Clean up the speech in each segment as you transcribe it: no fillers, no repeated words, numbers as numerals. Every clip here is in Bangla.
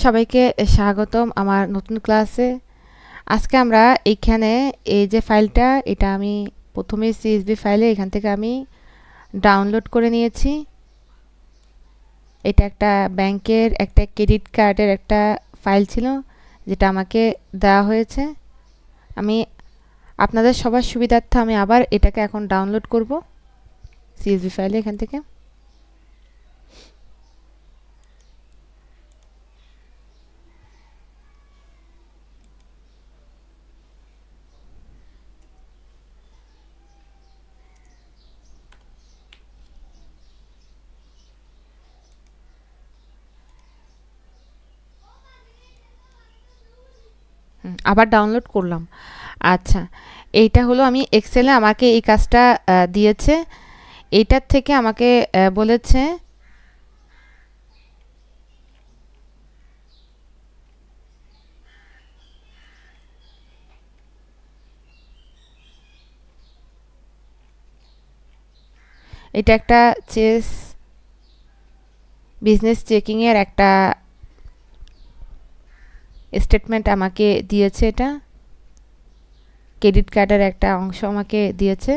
সবাইকে স্বাগতম আমার নতুন ক্লাসে। আজকে আমরা এইখানে এই যে ফাইলটা, এটা আমি প্রথমে সিএসভি ফাইলে এখান থেকে আমি ডাউনলোড করে নিয়েছি। এটা একটা ব্যাংকের একটা ক্রেডিট কার্ডের একটা ফাইল ছিল, যেটা আমাকে দেওয়া হয়েছে। আমি আপনাদের সবার সুবিধার্থে আমি আবার এটাকে এখন ডাউনলোড করব সিএসভি ফাইলে এখান থেকে। আবার ডাউনলোড করলাম। আচ্ছা, এইটা হলো আমি এক্সেলে আমাকে এই কাজটা দিয়েছে। এইটার থেকে আমাকে বলেছে এটা একটা চেস বিজনেস চেকিংয়ের একটা স্টেটমেন্ট আমাকে দিয়েছে। এটা ক্রেডিট কার্ডের একটা অংশ আমাকে দিয়েছে,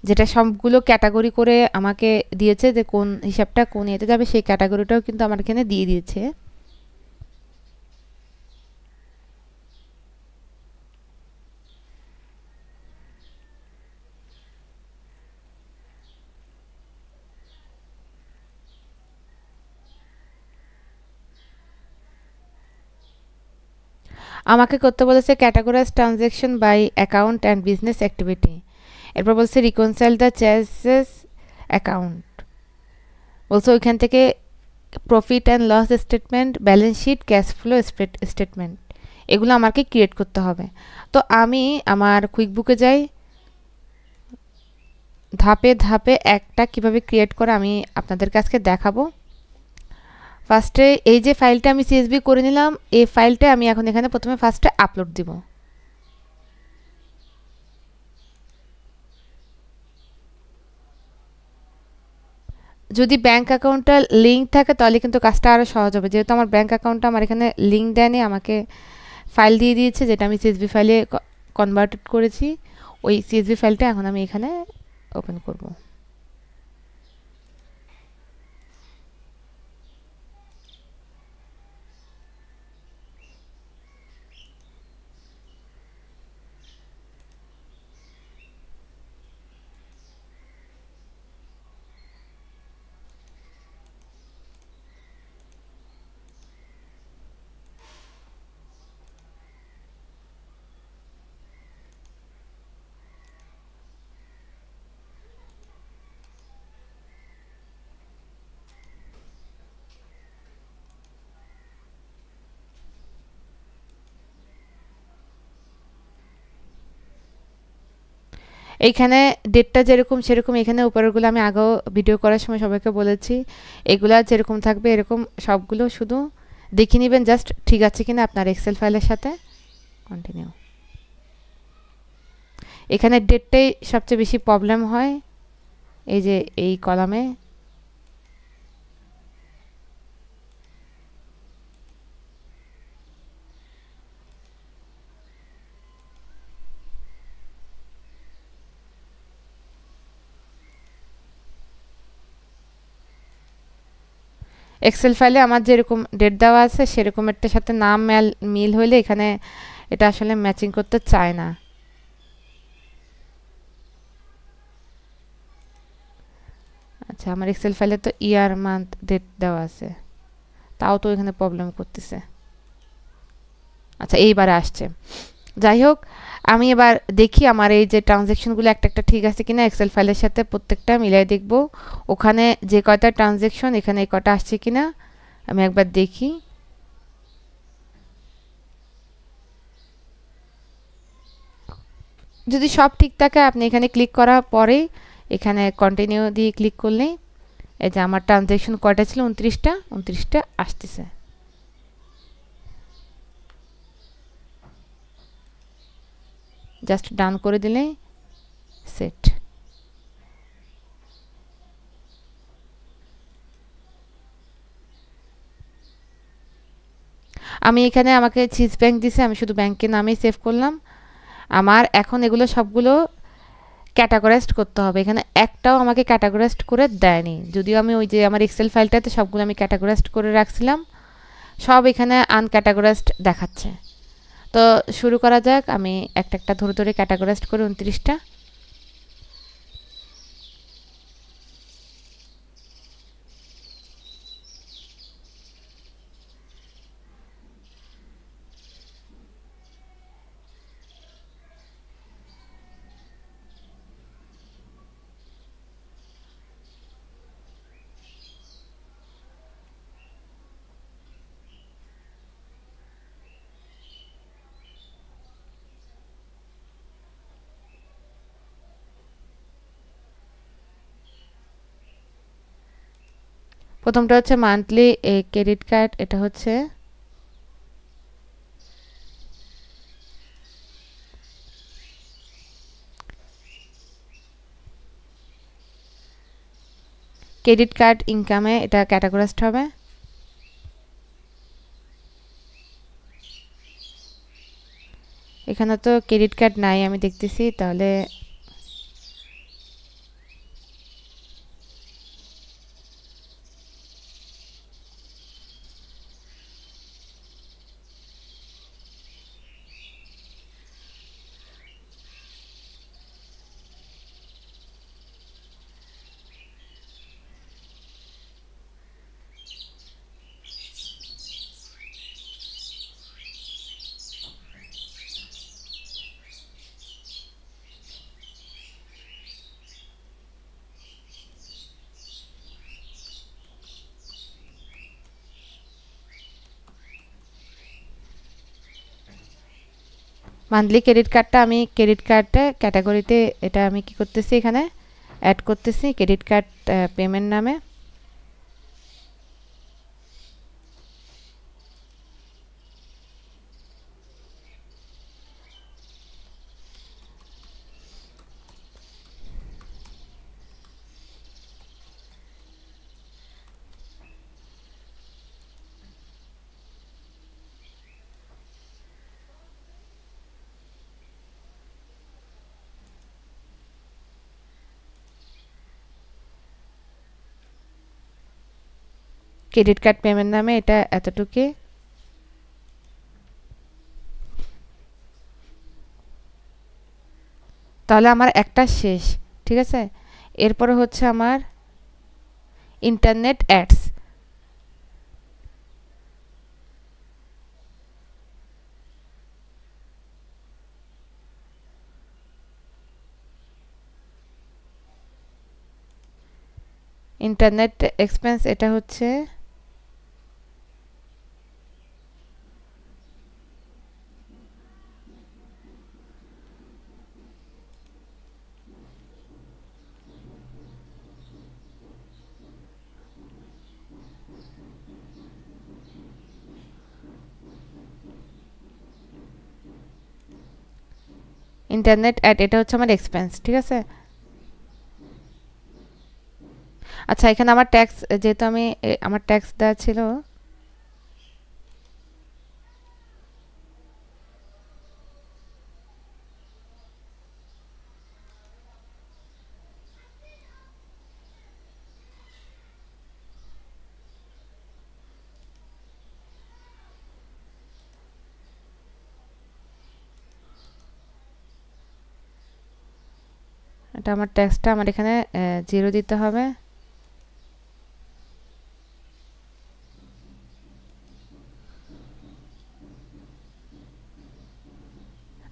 যেটা সবগুলো ক্যাটাগরি করে আমাকে দিয়েছে, যে কোন হিসাবটা কোন ইয়েতে যাবে সেই ক্যাটাগরিটাও কিন্তু আমার এখানে দিয়ে দিয়েছে। আমাকে করতে বলেছে categorise transaction by account and business activity. এরপর বলছে রিকনসাইল দ্য চেসেস অ্যাকাউন্ট। বলছে ওইখান থেকে profit and loss statement, balance sheet, cash flow statement, এগুলো আমাকে ক্রিয়েট করতে হবে। তো আমি আমার কুইকবুকে যাই, ধাপে ধাপে একটা কিভাবে ক্রিয়েট করে আমি আপনাদের কাছে দেখাবো। ফার্স্টে এই যে ফাইলটা আমি সিএসভি করে নিলাম, এই ফাইলটা আমি এখন এখানে প্রথমে ফার্স্টে আপলোড দিব। যদি ব্যাঙ্ক অ্যাকাউন্টটা লিঙ্ক থাকে তাহলে কিন্তু কাজটা আরও সহজ হবে। যেহেতু আমার ব্যাঙ্ক অ্যাকাউন্টটা আমার এখানে লিঙ্ক দেয়নি, আমাকে ফাইল দিয়ে দিয়েছে যেটা আমি সিএসভি ফাইলে কনভার্টেড করেছি। ওই সিএসভি ফাইলটা এখন আমি এখানে ওপেন করব। এইখানে ডেটটা যেরকম সেরকম, এখানে উপরেরগুলো আমি আগেও ভিডিও করার সময় সবাইকে বলেছি, এগুলা যেরকম থাকবে এরকম সবগুলো শুধু দেখে নেবেন জাস্ট ঠিক আছে কিনা আপনার এক্সেল ফাইলের সাথে। কন্টিনিউ। এখানে ডেটটাই সবচেয়ে বেশি প্রবলেম হয়, এই যে এই কলামে। এক্সেল ফাইলে আমার যেরকম ডেট দেওয়া আছে সেরকমেরটার সাথে নাম মিল হইলে এখানে এটা আসলে ম্যাচিং করতে চায় না। আচ্ছা, আমার এক্সেল ফাইলে তো ইয়ার মান্থ ডেট দেওয়া আছে, তাও তো এখানে প্রবলেম করতেছে। আচ্ছা, এইবারে আসছে। যাই হোক, আমি এবার দেখি আমার এই যে ট্রানজ্যাকশনগুলো একটা একটা ঠিক আছে কিনা এক্সেল ফাইলের সাথে প্রত্যেকটা মিলাই দেখব। ওখানে যে কয়টা ট্রানজ্যাকশন এখানে এই কয়টা আসছে কিনা আমি একবার দেখি। যদি সব ঠিক থাকে আপনি এখানে ক্লিক করার পরেই এখানে কন্টিনিউ দিয়ে ক্লিক করলেই এই যে আমার ট্রানজ্যাকশন কয়টা ছিল, 29টা আসতেছে। জাস্ট ডান করে দিলেই সেট। আমি এখানে আমাকে চিজ ব্যাংক দিছে, আমি শুধু ব্যাংকের নামেই সেভ করলাম। আমার এখন এগুলো সবগুলো ক্যাটাগরাইজড করতে হবে। এখানে একটাও আমাকে ক্যাটাগরাইজড করে দেয়নি, যদিও আমি ওই যে আমার এক্সেল ফাইলটাতে সবগুলো আমি ক্যাটাগরাইজড করে রাখছিলাম, সব এখানে আনক্যাটাগরাইজড দেখাচ্ছে। তো শুরু করা যাক, আমি একটা একটা ধরে ধরে ক্যাটাগরাইজড করে 29টা। প্রথমটা হচ্ছে মান্থলি ক্রেডিট কার্ড, এটা হচ্ছে ক্রেডিট কার্ড ইনকামে এটা ক্যাটাগরাইজড হবে। এখানে তো ক্রেডিট কার্ড নাই আমি দেখতেছি, তাহলে মান্থলি ক্রেডিট কার্ডটা আমি ক্রেডিট কার্ডটা ক্যাটাগরিতে এটা আমি কি করতেছি, এখানে অ্যাড করতেছি ক্রেডিট কার্ড পেমেন্ট নামে। ক্রেডিট কার্ড পেমেন্ট নামে এটা এতটুকু। তাহলে আমার একটা শেষ, ঠিক আছে। এরপরে হচ্ছে আমার ইন্টারনেট অ্যাডস। ইন্টারনেট এক্সপেন্স এটা হচ্ছে ইন্টারনেট অ্যাড, এটা হচ্ছে আমার এক্সপেন্স, ঠিক আছে। আচ্ছা এখানে আমার ট্যাক্স, যেহেতু আমি আমার ট্যাক্স দেওয়া ছিল, এটা আমার ট্যাক্সটা আমার এখানে 0 দিতে হবে।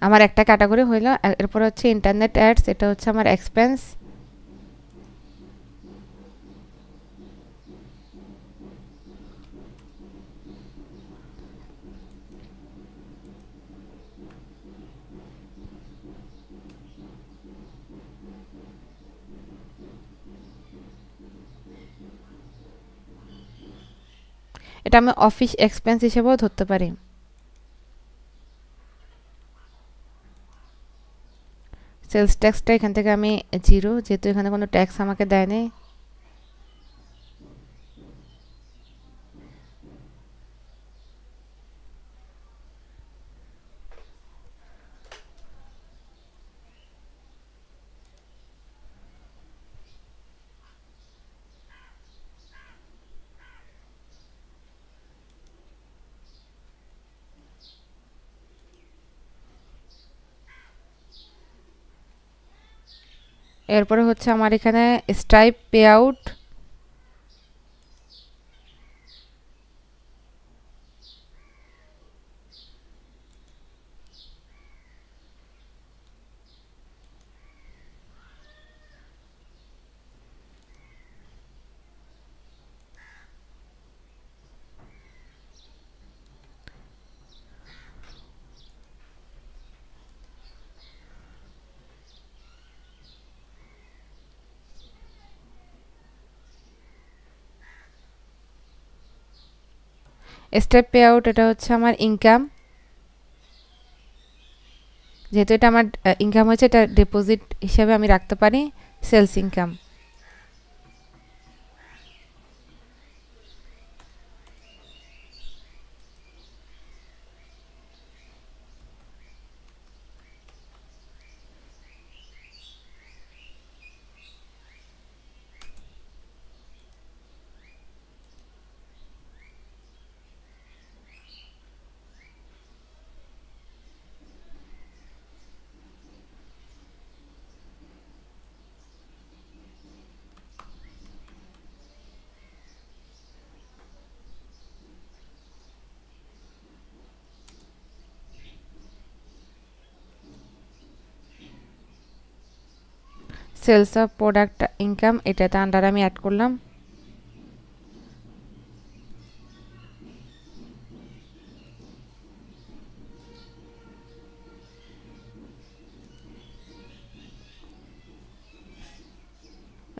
আমার একটা ক্যাটাগরি হইল। এরপর হচ্ছে ইন্টারনেট অ্যাডস, এটা হচ্ছে আমার এক্সপেন্স। এটা আমি অফিস এক্সপেন্স হিসেবেও ধরতে পারি। সেলস ট্যাক্সটা এখান থেকে আমি 0, যেহেতু এখানে কোনো ট্যাক্স আমাকে দেয়নি। এরপরে হচ্ছে আমার এখানে stripe pay out, step pay out এটা হচ্ছে আমার ইনকাম, যেহেতু এটা আমার ইনকাম হয়েছে এটা ডিপোজিট হিসেবে আমি রাখতে পারি, sales income. Sales of product income এটাতে আন্ডার আমি অ্যাড করলাম।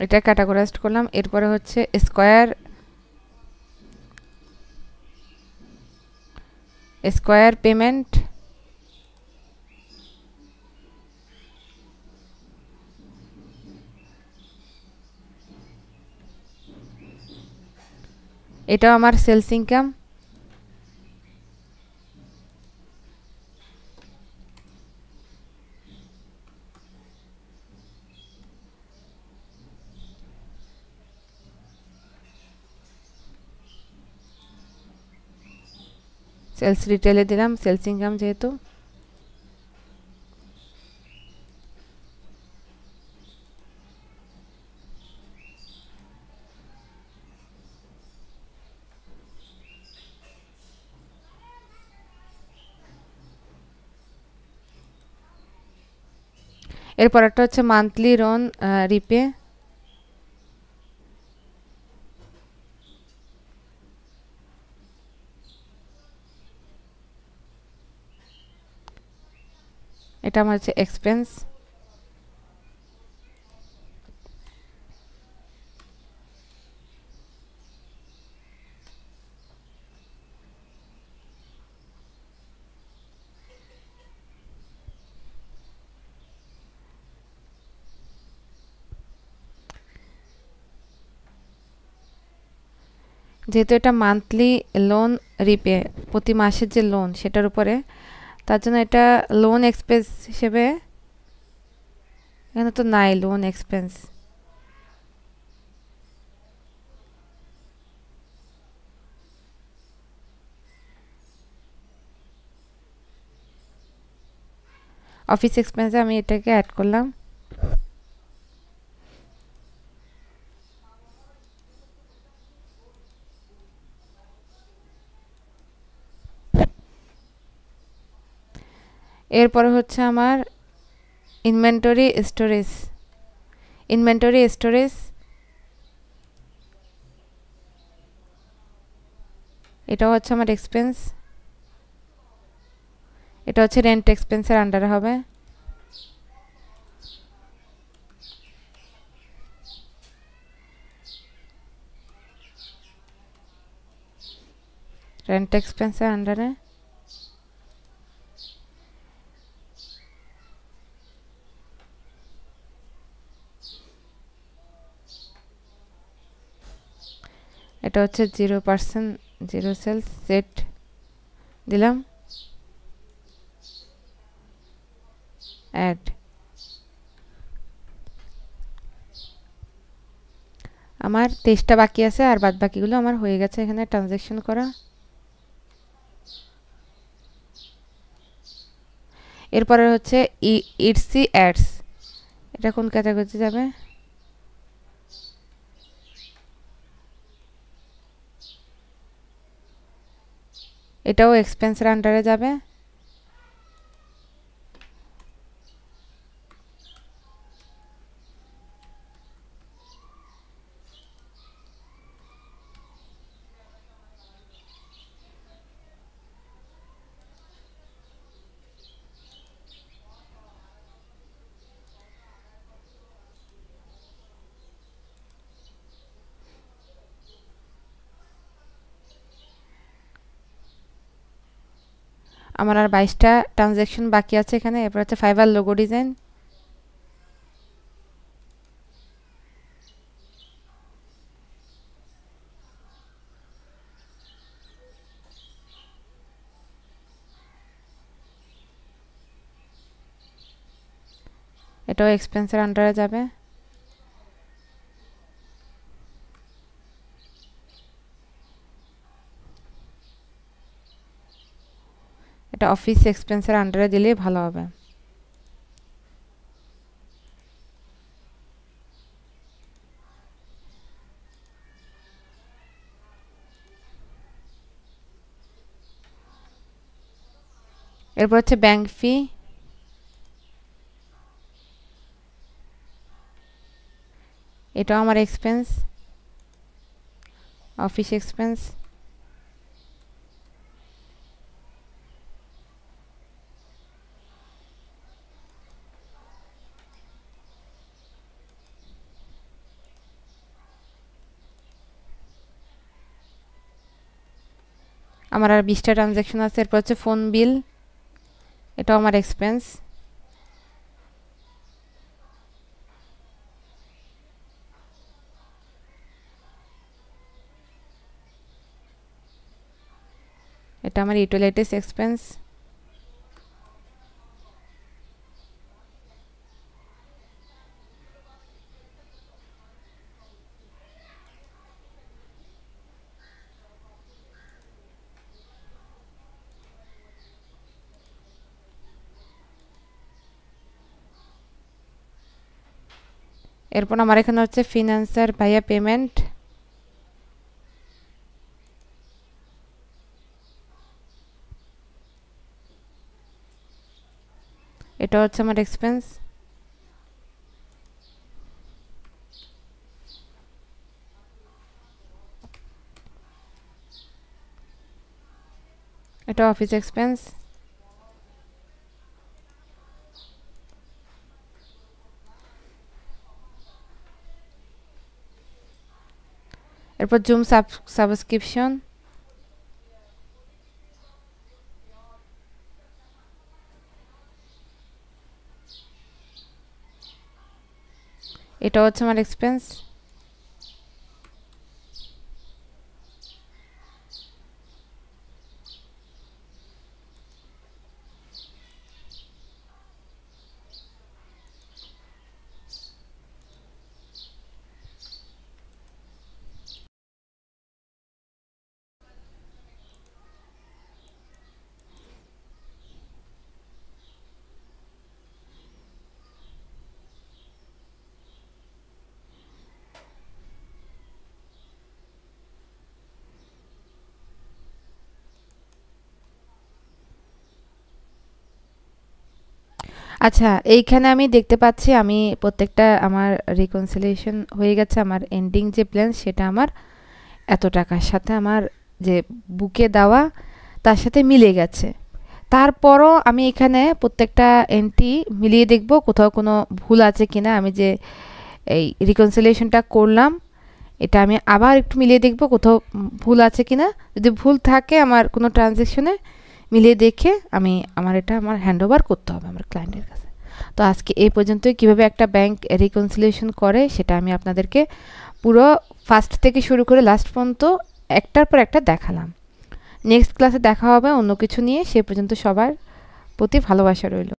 এটা ক্যাটাগরাইজড করলাম। এরপরে হচ্ছে স্কয়ার পেমেন্ট, এটাও আমার সেলস ইনকাম। সেলস রিটেলে দিলাম সেলস ইনকাম যেহেতু। এরপর একটা হচ্ছে মান্থলি লোন রিপে, এটা আমার হচ্ছে এক্সপেন্স। যেহেতু এটা মান্থলি লোন রিপে, প্রতি মাসের যে লোন সেটার উপরে, তার জন্য এটা লোন এক্সপেন্স হিসেবে এখানে তো নাই লোন এক্সপেন্স। অফিস এক্সপেন্সে আমি এটাকে অ্যাড করলাম। এরপরে হচ্ছে আমার ইনভেন্টরি স্টোরেজ, এটাও হচ্ছে আমার এক্সপেন্স। এটা হচ্ছে রেন্ট এক্সপেন্সের আন্ডারে হবে। রেন্ট এক্সপেন্সের আন্ডারে এটা হচ্ছে 0% জিরো সেলস সেট দিলাম, অ্যাড। আমার 23টা বাকি আছে, আর বাদ বাকিগুলো আমার হয়ে গেছে এখানে ট্রানজ্যাকশন করা। এরপরে হচ্ছে ইটসি অ্যাডস, এটা কোন ক্যাটাগরিতে যাবে? এটাও এক্সপেন্সের আন্ডারে যাবে। আমার আর 22টা ট্রানজ্যাকশন বাকি আছে এখানে। এরপর হচ্ছে ফাইবার লোগো ডিজাইন। এটাও এক্সপেন্সের আন্ডারে যাবে। এটা অফিস এক্সপেন্সের আন্ডারে দিলেই ভালো হবে। এরপর হচ্ছে ব্যাংক ফি। এটাও আমার এক্সপেন্স, অফিস এক্সপেন্স। আমার আর 20টা ট্রানজ্যাকশন আছে। এরপর হচ্ছে ফোন বিল। এটাও আমার এক্সপেন্স। এটা আমার ইউটিলিটিস এক্সপেন্স। এরপর আমার এখানে হচ্ছে ফিনান্সার ভাইয়া পেমেন্ট। এটা হচ্ছে আমার এক্সপেন্স। এটা অফিস এক্সপেন্স। এরপর জুম সাবস্ক্রিপশন। এটা হচ্ছে আমার এক্সপেন্স। আচ্ছা, এইখানে আমি দেখতে পাচ্ছি আমি প্রত্যেকটা আমার রিকনসিলিয়েশন হয়ে গেছে। আমার এন্ডিং যে প্ল্যান সেটা আমার এত টাকার সাথে আমার যে বুকে দেওয়া তার সাথে মিলে গেছে। তারপরও আমি এখানে প্রত্যেকটা এন্ট্রি মিলিয়ে দেখব কোথাও কোনো ভুল আছে কিনা। আমি যে এই রিকনসিলিয়েশনটা করলাম এটা আমি আবার একটু মিলিয়ে দেখব কোথাও ভুল আছে কিনা। যদি ভুল থাকে আমার কোনো ট্রানজ্যাকশনে মিলিয়ে দেখে আমার এটা হ্যান্ড ওভার করতে হবে আমার ক্লায়েন্টের কাছে। তো আজকে এই পর্যন্তই কিভাবে একটা ব্যাংক রিকনসিলিয়েশন করে সেটা আমি আপনাদেরকে পুরো ফার্স্ট থেকে শুরু করে লাস্ট পর্যন্ত একটার পর একটা দেখালাম। নেক্সট ক্লাসে দেখা হবে অন্য কিছু নিয়ে। সে পর্যন্ত সবার প্রতি ভালোবাসা রইল।